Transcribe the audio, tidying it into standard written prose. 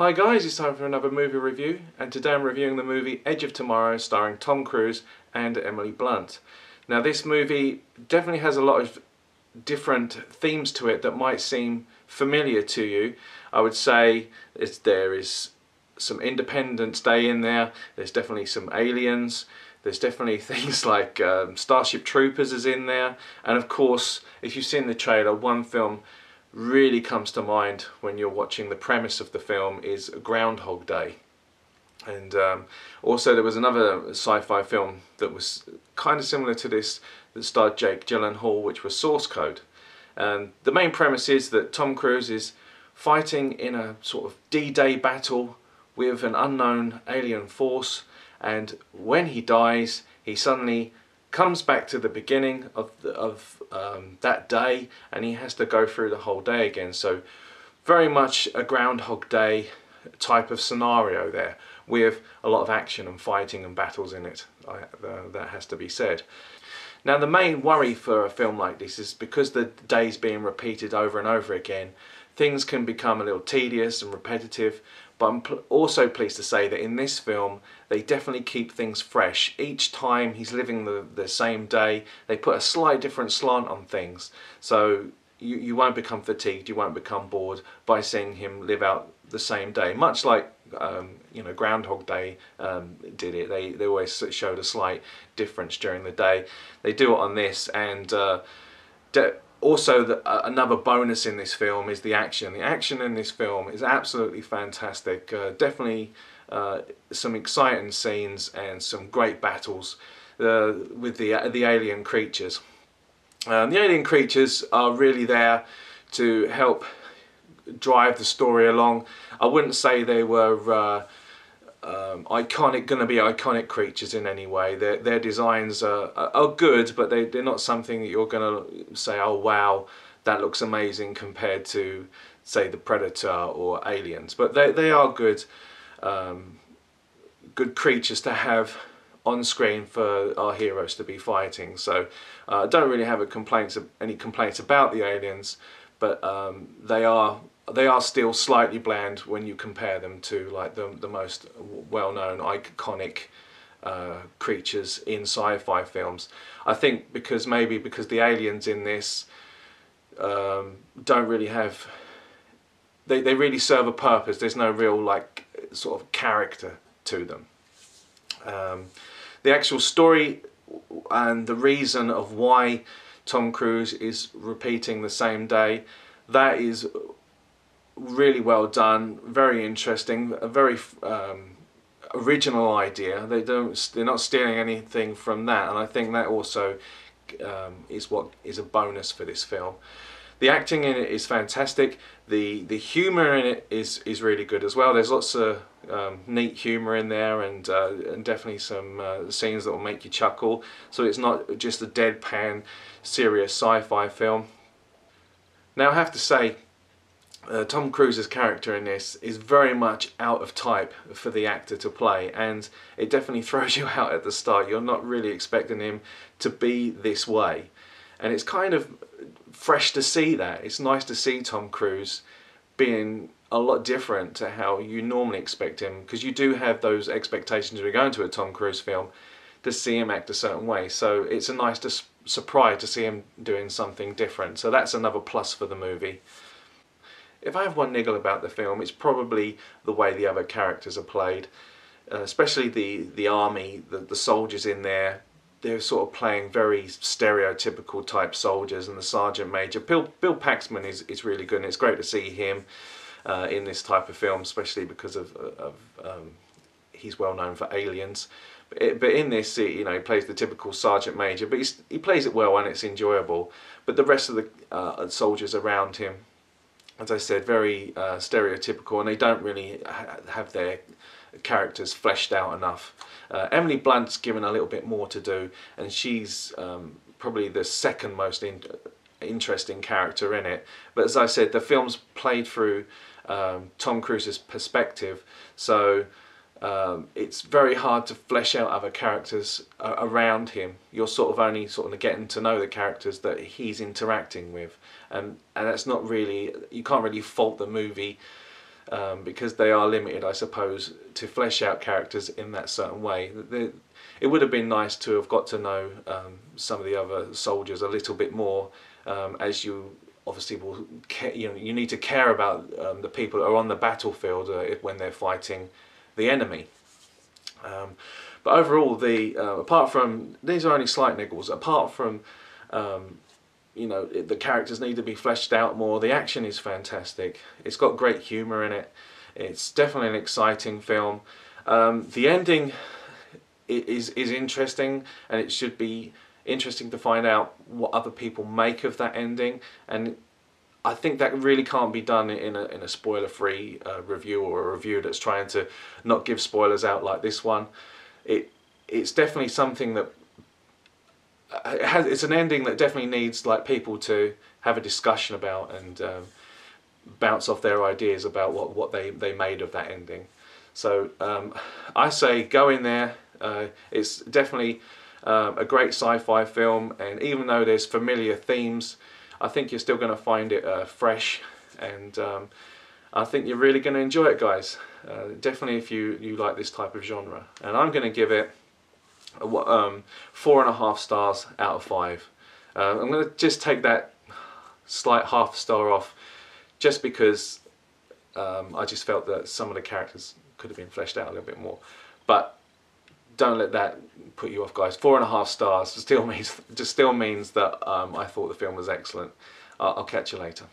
Hi guys, it's time for another movie review, and today I'm reviewing the movie Edge of Tomorrow starring Tom Cruise and Emily Blunt. Now this movie definitely has a lot of different themes to it that might seem familiar to you. I would say there is some Independence Day in there, there's definitely some aliens, there's definitely things like Starship Troopers is in there, and of course if you've seen the trailer, one film really comes to mind when you're watching the premise of the film is Groundhog Day. And also there was another sci-fi film that was kind of similar to this that starred Jake Gyllenhaal, which was Source Code. And the main premise is that Tom Cruise is fighting in a sort of D-Day battle with an unknown alien force, and when he dies he suddenly comes back to the beginning of that day, and he has to go through the whole day again. So very much a Groundhog Day type of scenario there, with a lot of action and fighting and battles in it, that has to be said. Now the main worry for a film like this is because the day's being repeated over and over again, things can become a little tedious and repetitive, but I'm also pleased to say that in this film they definitely keep things fresh. Each time he's living the same day, they put a slight different slant on things, so you won't become fatigued, you won't become bored by seeing him live out the same day, much like you know, Groundhog Day did it. They always showed a slight difference during the day. They do it on this, and also another bonus in this film is the action. The action in this film is absolutely fantastic. Definitely some exciting scenes and some great battles with the alien creatures. The alien creatures are really there to help drive the story along. I wouldn't say they were going to be iconic creatures in any way. Their designs are good, but they're not something that you're going to say, oh wow, that looks amazing compared to, say, the Predator or Aliens. But they are good good creatures to have on screen for our heroes to be fighting. So I don't really have any complaints about the aliens, but they are still slightly bland when you compare them to like the most well-known iconic creatures in sci-fi films. I think maybe because the aliens in this don't really have, they really serve a purpose. There's no real like sort of character to them. The actual story and the reason of why Tom Cruise is repeating the same day, that is really well done, very interesting, a very original idea. They're not stealing anything from that, and I think that also is what is a bonus for this film. The acting in it is fantastic. The humour in it is really good as well. There's lots of neat humour in there, and definitely some scenes that will make you chuckle. So it's not just a deadpan, serious sci-fi film. Now I have to say, Tom Cruise's character in this is very much out of type for the actor to play, and it definitely throws you out at the start. You're not really expecting him to be this way, and it's kind of fresh to see that. It's nice to see Tom Cruise being a lot different to how you normally expect him, because you do have those expectations when you go into a Tom Cruise film to see him act a certain way. So it's a nice surprise to see him doing something different. So that's another plus for the movie. If I have one niggle about the film, it's probably the way the other characters are played, especially the army, the soldiers in there. They're sort of playing very stereotypical type soldiers, and the Sergeant Major, Bill Paxman, is really good, and it's great to see him in this type of film, especially because of he's well known for Aliens. But in this, you know, he plays the typical Sergeant Major, but he plays it well and it's enjoyable. But the rest of the soldiers around him, as I said, very stereotypical, and they don't really have their characters fleshed out enough. Emily Blunt's given a little bit more to do, and she's probably the second most interesting character in it. But as I said, the film's played through Tom Cruise's perspective, so it's very hard to flesh out other characters around him. You're only getting to know the characters that he's interacting with, and that's not really, you can't really fault the movie because they are limited, I suppose, to flesh out characters in that certain way. It would have been nice to have got to know some of the other soldiers a little bit more, as you obviously will, you need to care about the people that are on the battlefield when they're fighting the enemy. But overall, apart from, these are only slight niggles, apart from the characters need to be fleshed out more. The action is fantastic. It's got great humour in it. It's definitely an exciting film. The ending is interesting, and it should be interesting to find out what other people make of that ending. And I think that really can't be done in a spoiler-free review, or a review that's trying to not give spoilers out like this one. It's definitely something that it's an ending that definitely needs people to have a discussion about, and bounce off their ideas about what they made of that ending. So I say go in there. It's definitely a great sci-fi film, and even though there's familiar themes, I think you're still going to find it fresh, and I think you're really going to enjoy it, guys. Definitely if you like this type of genre. And I'm going to give it 4.5 stars out of 5. I'm going to just take that slight half star off, just because I just felt that some of the characters could have been fleshed out a little bit more. But don't let that put you off, guys. 4.5 stars still means that I thought the film was excellent. I'll catch you later.